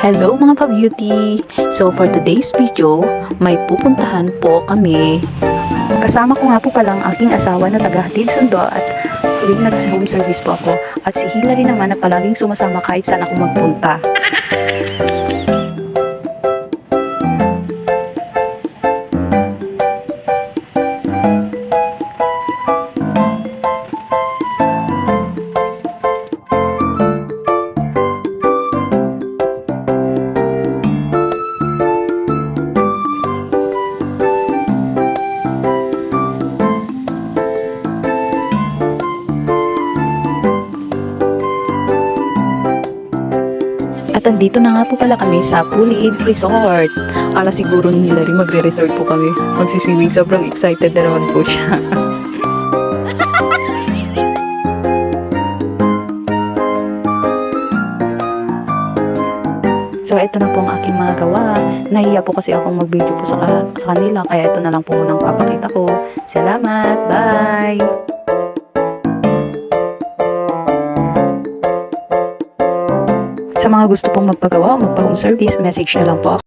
Hello mga ka-beauty! So for today's video, may pupuntahan po kami. Kasama ko nga po palang aking asawa na taga-hatid sundo at tuwing nag-home service po ako. At si Hilary naman na palaging sumasama kahit saan ako magpunta. At andito na nga po pala kami sa Puliid Resort. Akala siguro nila rin magre-resort po kami. Magsiswimming, sobrang excited na naman po siya. So ito na po ang aking mga gawa. Nahiya po kasi akong mag-video po sa kanila. Kaya ito na lang po munang papakita ko. Salamat! Bye! Sa mga gusto pong magpagawa o magpa-home service, message na lang po ako.